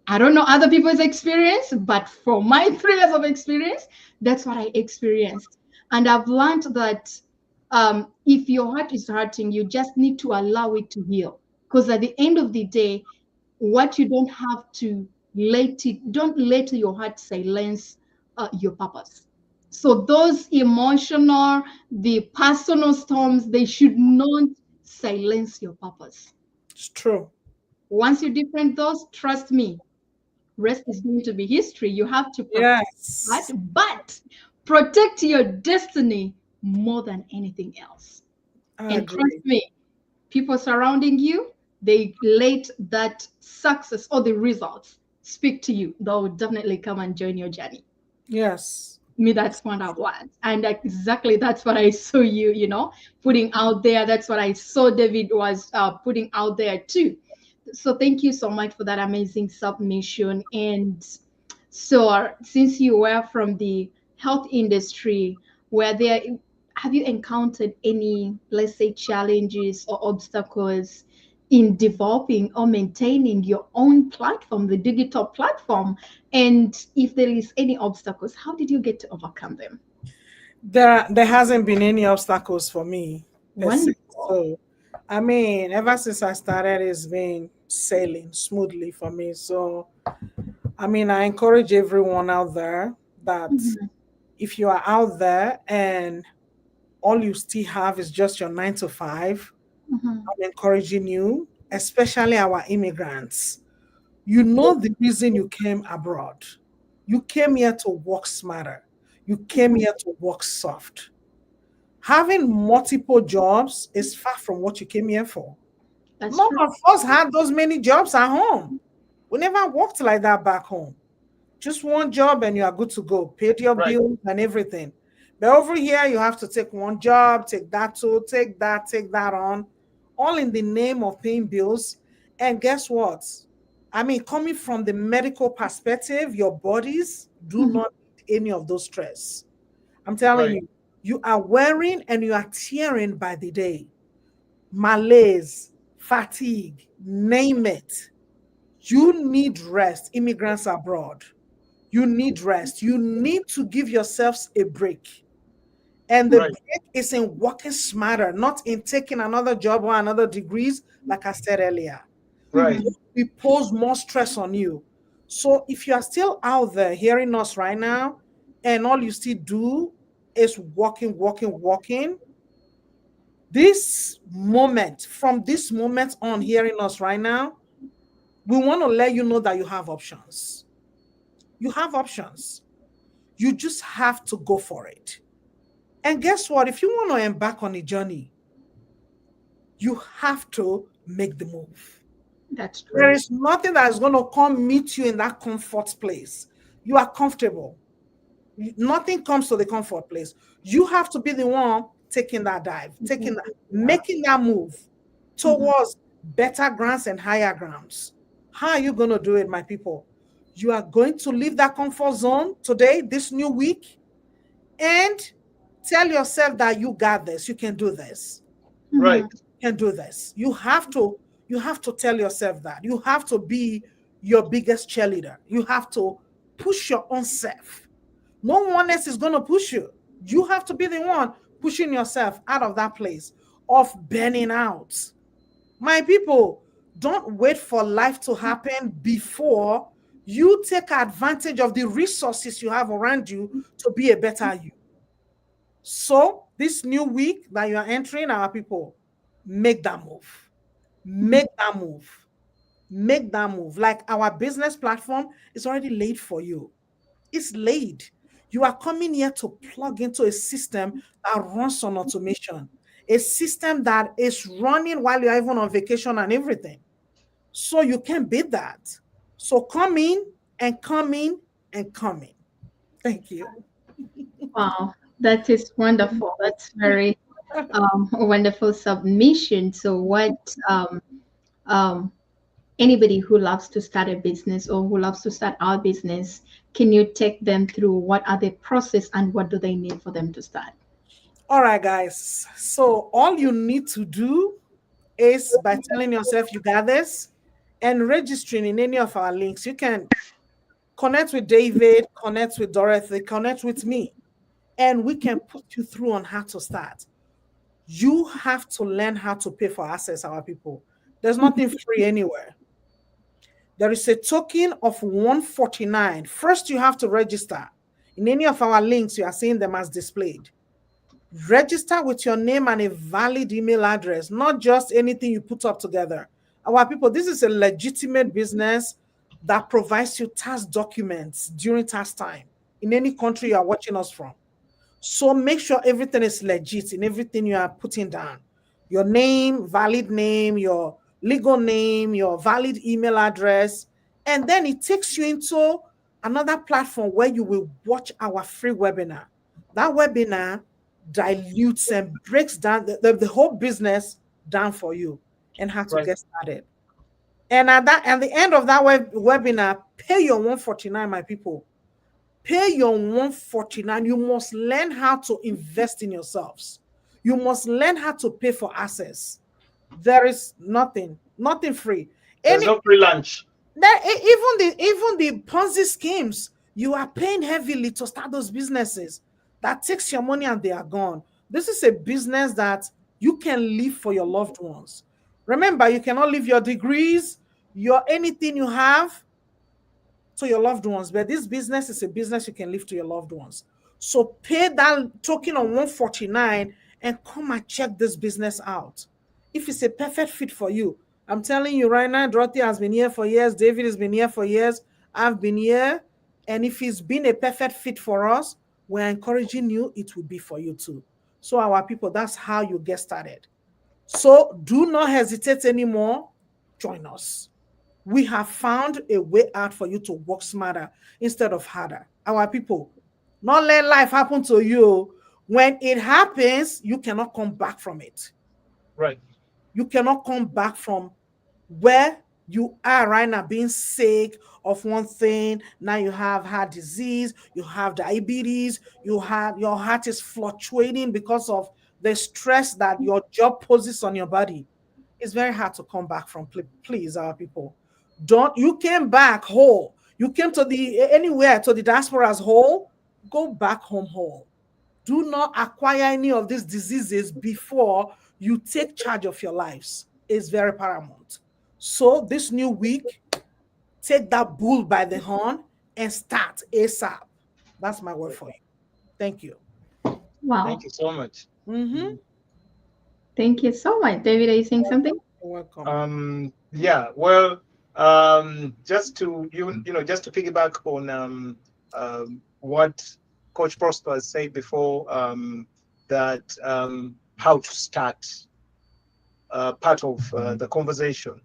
I don't know other people's experience, but for my 3 years of experience, that's what I experienced. And I've learned that if your heart is hurting, you just need to allow it to heal. Because at the end of the day, what you don't have to don't let your heart silence your purpose. So those emotional, the personal storms, they should not silence your purpose. It's true. Once you different those, trust me, rest is going to be history. You have to protect that, Yes. but protect your destiny more than anything else. I And trust agree. me, people surrounding you, they let that success or the results speak to you. They'll definitely come and join your journey. Yes. Me, that's what I've learned. And exactly that's what I saw you, putting out there. That's what I saw David was putting out there too. So thank you so much for that amazing submission. And so since you were from the health industry, were there have you encountered any, let's say, challenges or obstacles in developing or maintaining your own platform, the digital platform? And if there is any obstacles, how did you get to overcome them? There hasn't been any obstacles for me per se. Wonderful. So I mean, ever since I started, it's been sailing smoothly for me. So I mean, I encourage everyone out there that Mhm, if you are out there and all you still have is just your 9 to 5, mhm, I'm encouraging you, especially our immigrants. You know the reason you came abroad. You came here to work smarter. You came mhm. here to work soft. Having multiple jobs is far from what you came here for. That's None true. of us had those many jobs at home. We never worked like that back home. Just one job and you are good to go. Paid your Right. bills and everything. But over here, you have to take one job, take that too, take that on, all in the name of paying bills. And guess what? I mean, coming from the medical perspective, your bodies do Mhm. not need any of those stress. I'm telling Right. you, you are wearing and you are tearing by the day. Malaise, fatigue, name it. You need rest. Immigrants abroad, you need rest. You need to give yourselves a break. And the Right. break is in working smarter, not in taking another job or another degrees, like I said earlier. Right. Mhm. We pose more stress on you. So if you are still out there hearing us right now, and all you still do is walking, walking, walking, from this moment on, hearing us right now, we want to let you know that you have options. You have options. You just have to go for it. And guess what? If you want to embark on a journey, you have to make the move. That's There true. is nothing that is going to come meet you in that comfort place. You are comfortable. Nothing comes to the comfort place. You have to be the one taking that dive, making that move Mhm. towards better grounds and higher grounds. How are you going to do it, my people? You are going to leave that comfort zone today, this new week, and tell yourself that you got this. You can do this. Right. Mhm. You can do this. You have to tell yourself that. You have to be your biggest cheerleader. You have to push your own self. No one else is going to push you. You have to be the one pushing yourself out of that place of burning out. My people, don't wait for life to happen before you take advantage of the resources you have around you to be a better you. So, this new week that you are entering, our people, make that move. Make that move. Make that move. Like our business platform is already laid for you. It's laid. You are coming here to plug into a system that runs on automation, a system that is running while you're even on vacation and everything. So you can beat that. So come in and come in and come in. Thank you. Wow, that is wonderful. That's very a wonderful submission. So, what um, anybody who loves to start a business or who loves to start our business, can you take them through what are the process and what do they need for them to start? All right, guys. So all you need to do is by telling yourself you got this and registering in any of our links. You can connect with David, connect with Dorothy, connect with me, and we can put you through on how to start. You have to learn how to pay for access, our people. There's nothing free anywhere. There is a token of 149. First, you have to register. In any of our links, you are seeing them as displayed. Register with your name and a valid email address, not just anything you put up together. Our people, this is a legitimate business that provides you tax documents during tax time in any country you are watching us from. So make sure everything is legit in everything you are putting down. Your name, your legal name, your valid email address. And then it takes you into another platform where you will watch our free webinar. That webinar dilutes and breaks down the whole business down for you and how to Right. get started. And at the end of that webinar, pay your 149, my people. Pay your 149. You must learn how to invest in yourselves. You must learn how to pay for access. There is nothing free. There's Any no free lunch. even the Ponzi schemes, you are paying heavily to start those businesses. That takes your money and they are gone. This is a business that you can live for your loved ones. Remember, you cannot leave your degrees, your anything you have to your loved ones, but this business is a business you can leave to your loved ones. So pay that token on 149 and come and check this business out. If it's a perfect fit for you, I'm telling you right now, Dorothy has been here for years, David has been here for years, I've been here. And if it's been a perfect fit for us, we're encouraging you, it will be for you too. So, our people, that's how you get started. So, do not hesitate anymore. Join us. We have found a way out for you to work smarter instead of harder. Our people, not let life happen to you. When it happens, you cannot come back from it. Right. You cannot come back from where you are right now, being sick of one thing. Now you have heart disease, you have diabetes, you have your heart is fluctuating because of the stress that your job poses on your body. It's very hard to come back from. Please, our people, don't. You came back whole. You came to the anywhere to the diaspora as whole. Go back home whole. Do not acquire any of these diseases before you take charge of your lives. It's very paramount. So this new week, take that bull by the horn and start ASAP. That's my word for you. Thank you. Wow. Thank you so much. Mm-hmm. Thank you so much. David, are you saying something? You're welcome. Yeah, well, just to just to piggyback on what Coach Prosper said before, that how to start part of the conversation.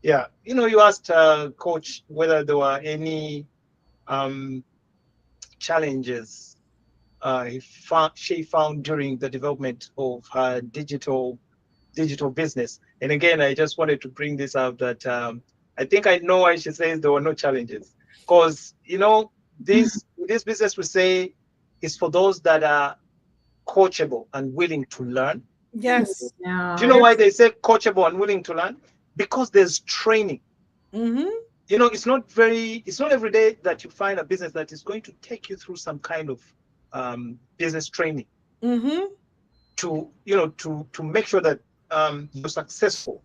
Yeah, you asked Coach whether there were any challenges she found during the development of her digital business. And again, I just wanted to bring this up that I think I know why she says there were no challenges, because this business, we say, is for those that are coachable and willing to learn. Yes. Yeah. Do you know why they say coachable and willing to learn? Because there's training. Mm-hmm. It's not every day that you find a business that is going to take you through some kind of business training Mm-hmm. to make sure that you're successful.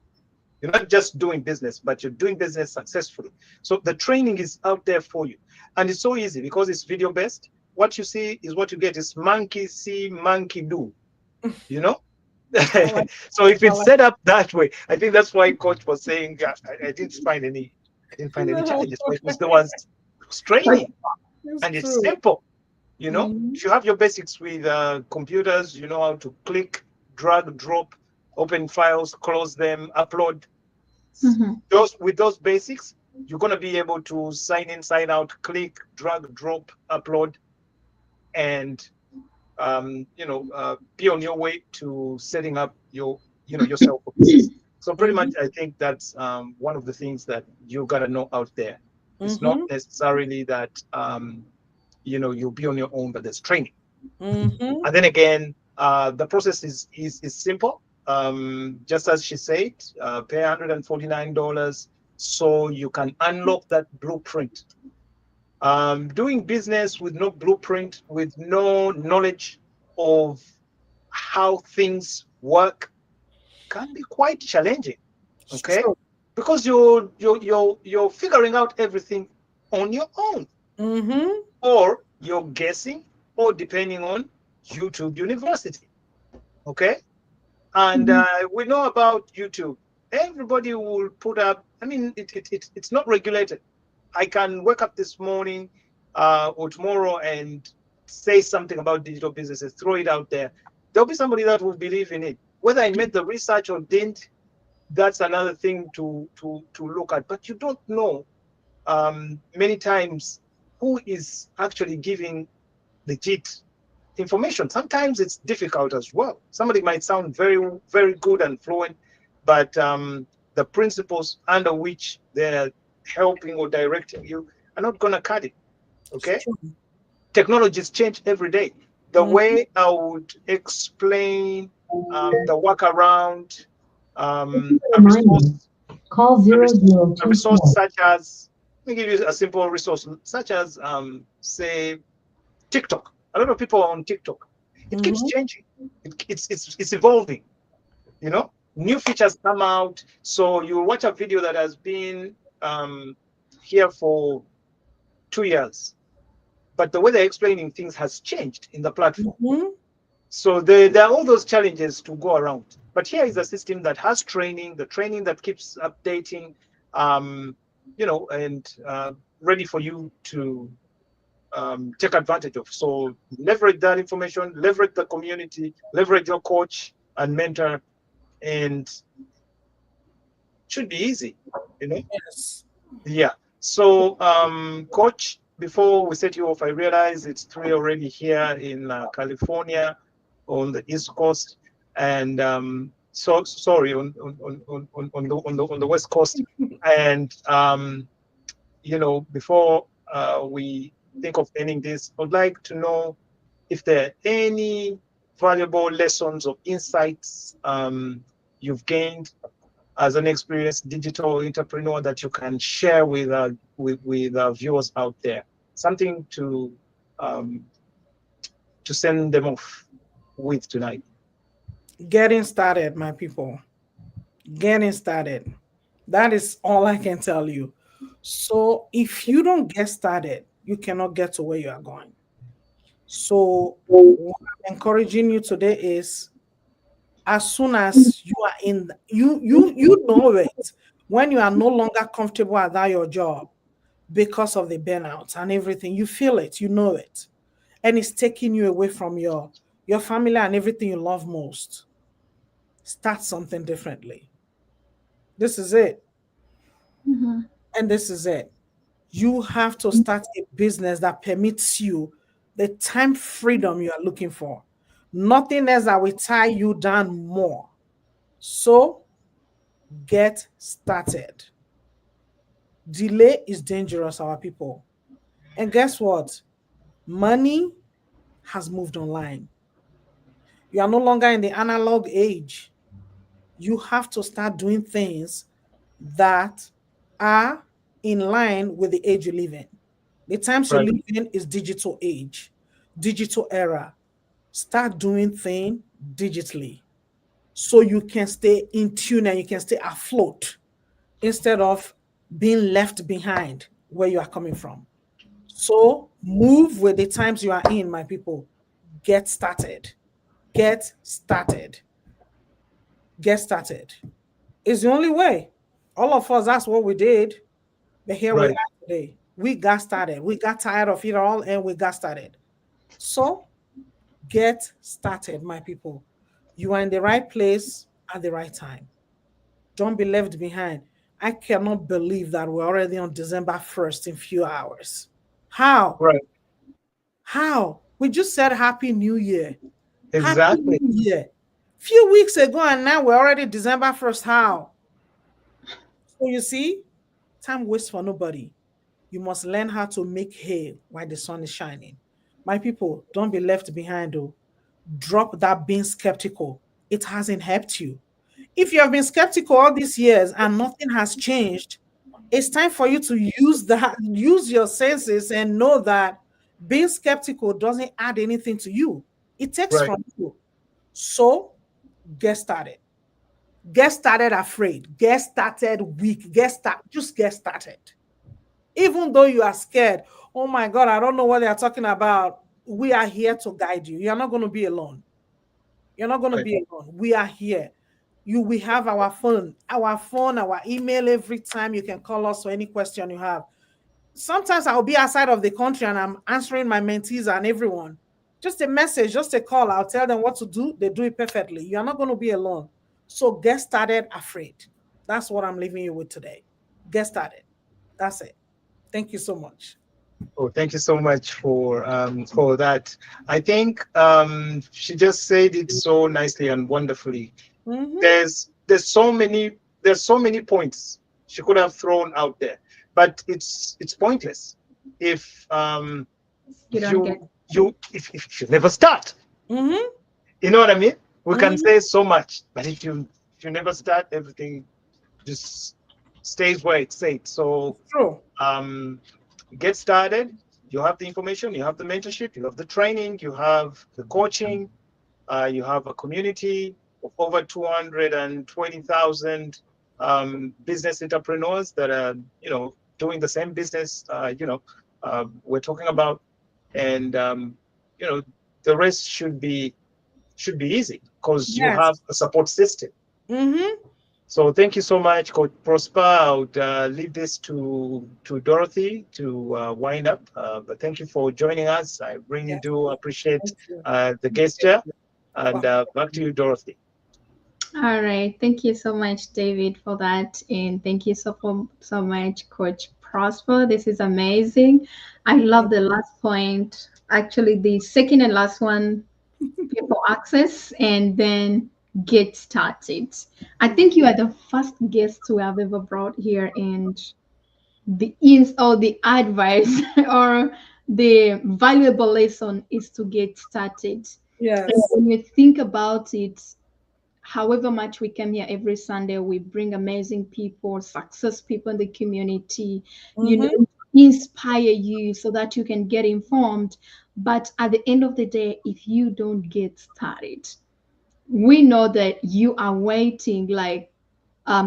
You're not just doing business, but you're doing business successfully. So the training is out there for you. And it's so easy because it's video based. What you see is what you get. Is monkey see, monkey do. So if it's set up that way, I think that's why Coach was saying I didn't find any challenges, but it was training. And it's true. simple. Mhm. If you have your basics with computers, you know how to click, drag, drop, open files, close them, upload. Mhm. With those basics, you're going to be able to sign in, sign out, click, drag, drop, upload, and be on your way to setting up yourself for business. So pretty much, I think that's one of the things that you got to know out there. It's not Mhm. necessarily that you'll be on your own, but there's training. Mhm. And then again, the process is simple. Just as she said, pay $149 so you can unlock that blueprint. Doing business with no blueprint, with no knowledge of how things work, can be quite challenging. It's Okay, true. because you're figuring out everything on your own, Mhm. or you're guessing, or depending on YouTube University. Okay, and we know about YouTube. Everybody will put up. I mean, it's not regulated. I can wake up this morning or tomorrow and say something about digital businesses, throw it out there. There'll be somebody that will believe in it. Whether I made the research or didn't, that's another thing to look at. But you don't know many times who is actually giving legit information. Sometimes it's difficult as well. Somebody might sound very, very good and fluent, but the principles under which they're helping or directing you are not going to cut it. Okay? It's true. Technologies change every day. The way I would explain the workaround, a resource, Call a, zero res- zero a two resource four. such as, let me give you a simple resource, such as, say, TikTok. A lot of people are on TikTok. It keeps Mhm. changing. It's evolving. New features come out. So you watch a video that has been here for 2 years, but the way they're explaining things has changed in the platform. Mhm. So there are all those challenges to go around. But here is a system that has training, the training that keeps updating, and ready for you to take advantage of. So leverage that information, leverage the community, leverage your coach and mentor, and it should be easy, you know? Yes. Yeah. So, coach, before we set you off, I realize it's 3 already here in California. on the East Coast, and so sorry on the West Coast. And before we think of ending this, I'd like to know if there are any valuable lessons or insights you've gained as an experienced digital entrepreneur that you can share with our viewers out there. Something um, to send them off with tonight. Getting started, my people. Getting started. That is all I can tell you. So if you don't get started, you cannot get to where you are going. So what I'm encouraging you today is, as soon as you are in, you know it when you are no longer comfortable at that your job because of the burnout and everything. You feel it, you know it, and it's taking you away from your family and everything you love most. Start something differently. This is it. Mhm. And this is it. You have to start a business that permits you the time freedom you are looking for. Nothing else that will tie you down more. So get started. Delay is dangerous, our people. And guess what? Money has moved online. You are no longer in the analog age. You have to start doing things that are in line with the age you live in. The times you Right. live in is digital age, digital era. Start doing things digitally so you can stay in tune and you can stay afloat instead of being left behind where you are coming from. So move with the times you are in, my people. Get started. Get started. Get started. It's the only way. All of us, that's what we did. But here we Right. are today. We got started. We got tired of it all and we got started. So get started, my people. You are in the right place at the right time. Don't be left behind. I cannot believe that we're already on December 1st in few hours. How? Right. How? We just said Happy New Year. Happy Exactly. New Year. Few weeks ago, and now we're already December 1st. How? So you see, time waits for nobody. You must learn how to make hay while the sun is shining. My people, don't be left behind, though. Drop that being skeptical. It hasn't helped you. If you have been skeptical all these years and nothing has changed, it's time for you to use your senses and know that being skeptical doesn't add anything to you. It takes Right. from you. So get started. Get started afraid. Get started weak. Just get started. Even though you are scared, oh my God, I don't know what they are talking about. We are here to guide you. You're not going to be alone. You're not going to Right. be alone. We are here. We have our email every time. You can call us for any question you have. Sometimes I'll be outside of the country and I'm answering my mentees and everyone. Just a message, just a call. I'll tell them what to do. They do it perfectly. You're not going to be alone. So get started afraid. That's what I'm leaving you with today. Get started. That's it. Thank you so much. Oh, thank you so much for that. I think she just said it so nicely and wonderfully. Mhm. There's so many points she could have thrown out there, but it's pointless if You if don't you get. if you never start. Mhm. You know what I mean? We can Mhm. say so much, but if you never start, everything just stays where it stayed. So True. um, get started. You have the information, you have the mentorship, you have the training, you have the coaching, you have a community of over 220,000 business entrepreneurs that are, doing the same business, we're talking about, and you know, the rest should be easy because you Yes. have a support system. Mhm. So thank you so much, Coach Prosper. I would leave this to Dorothy to wind up. But thank you for joining us. I really Yes. do appreciate Thank you. the gesture. Wow. And back to you, Dorothy. All right. Thank you so much, David, for that. And thank you so much, Coach Prosper. This is amazing. I love the last point. Actually, the second and last one, people access and then get started. I think you are the first guest we have ever brought here, and the ins or the advice or the valuable lesson is to get started. And Yes. when you think about it, however much we come here every Sunday, we bring amazing people, success people in the community, Mm-hmm. inspire you so that you can get informed. But at the end of the day, if you don't get started, we know that you are waiting, like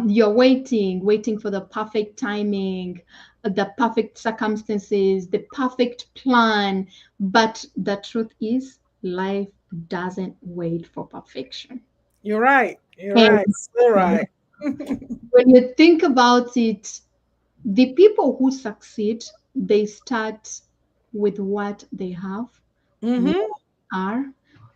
you're waiting for the perfect timing, the perfect circumstances, the perfect plan. But the truth is, life doesn't wait for perfection. You're right. You're And right. So right. when you think about it, the people who succeed, they start with what they have, who Mm-hmm. they are.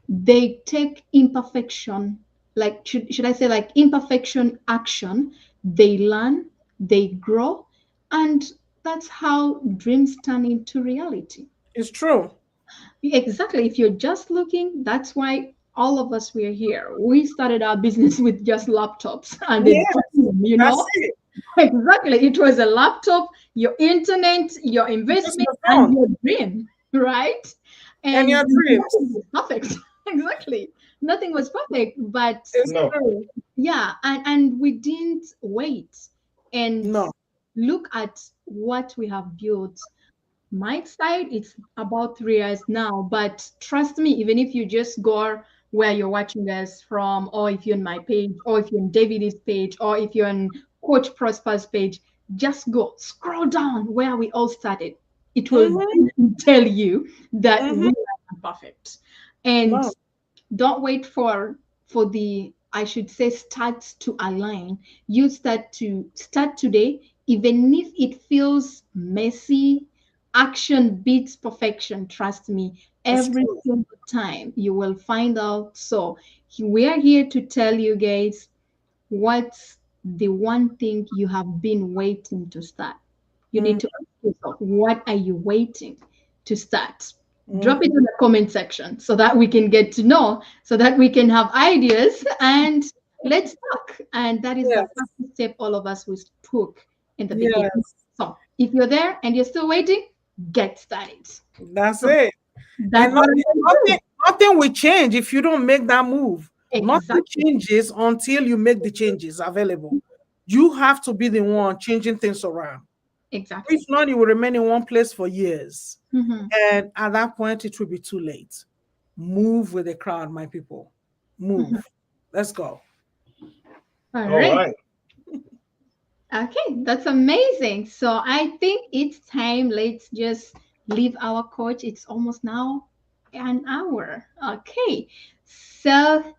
They take imperfection, like should I say like imperfection action. They learn, they grow, and that's how dreams turn into reality. It's true. Exactly. If you're just looking, that's why all of us were here. We started our business with just laptops and a Yeah, dream. that's it. Exactly. It was a laptop, your internet, your Just investment, the and phone your dream, right? and And your dreams. nothing was perfect. Exactly. Nothing was perfect. But It's No. true. yeah, and we didn't wait and No. look at what we have built. My side, it's about 3 years now, but trust me, even if you just go where you're watching us from, or if you're on my page, or if you're on David's page, or if you're on Coach Prosper's page, just go scroll down where we all started. It will Mm-hmm. tell you that Mm-hmm. we are not perfect. And No. don't wait for the, I should say, starts to align. You start today, even if it feels messy. Action beats perfection, trust me. It's Every true. single time you will find out. So we are here to tell you guys what's the one thing you have been waiting to start. You need to ask yourself, what are you waiting to start? Drop it Mm-hmm. in the comment section so that we can get to know, so that we can have ideas and let's talk. And that is the Yes. first step all of us we took in the beginning. Yes. So if you're there and you're still waiting, get started. That's So it. that's And what I'm nothing, going to do. nothing will change if you don't make that move. Nothing Exactly. changes until you make the changes available. You have to be the one changing things around. If Exactly. not, you will remain in one place for years. Mhm. And at that point, it will be too late. Move with the crowd, my people. Move. Mhm. Let's go. All All right. right. Okay, that's amazing. So I think it's time. Let's just leave our coach. It's almost now an hour. Okay. So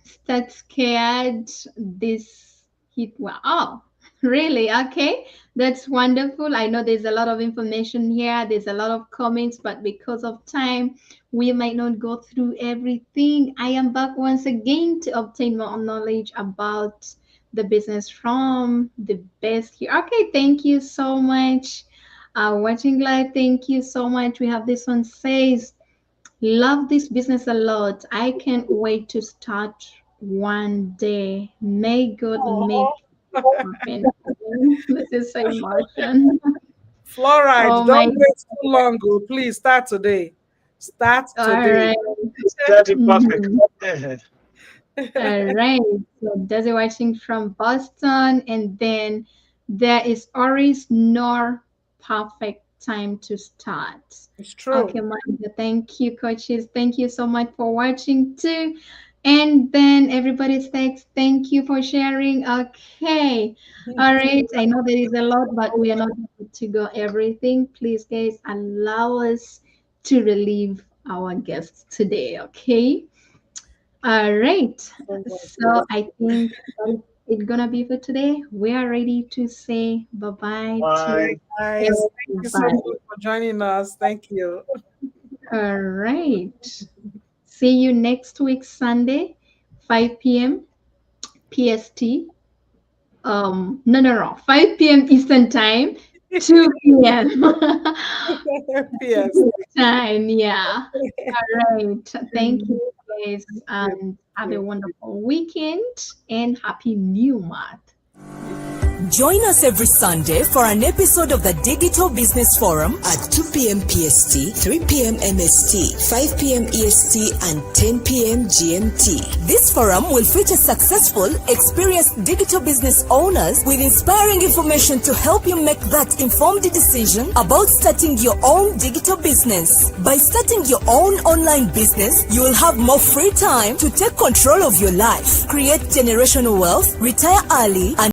start scared this hit wow. Really? Okay. That's wonderful. I know there's a lot of information here. There's a lot of comments, but because of time, we might not go through everything. I am back once again to obtain more knowledge about the business from the best here. Okay, thank you so much. Watching live, thank you so much. We have this one says, love this business a lot. I can't wait to start one day. May God make Oh, it happen. This is so emotion. fluoride, Oh my. don't wait too long. Oh, please start today. Start All today. right. That is perfect. Mhm. All right. So Desi watching from Boston, and then there is always no perfect time to start. It's true. Okay, Monica, thank you, coaches. Thank you so much for watching too. And then everybody says thank you for sharing. Okay. All right. I know there is a lot, but we are not able to go everything. Please, guys, allow us to relieve our guests today. Okay. All right. So So I think that is it gonna be for today. We are ready to say bye-bye to Bye. guys, thank you so everybody. much for joining us. Thank you. All right. See you next week, Sunday, 5 p.m. PST. No, no, no, 5 p.m. Eastern Time, 2 p.m. Yes. time. Yeah. All right. Thank you, guys, and have a Yes. wonderful weekend and happy new month. Join us every Sunday for an episode of the Digital Business Forum At 2 p.m. PST, 3 p.m. MST, 5 p.m. EST, and 10 p.m. GMT. This forum will feature successful, experienced digital business owners with inspiring information to help you make that informed decision about starting your own digital business. By starting your own online business, you will have more free time to take control of your life, create generational wealth, retire early, and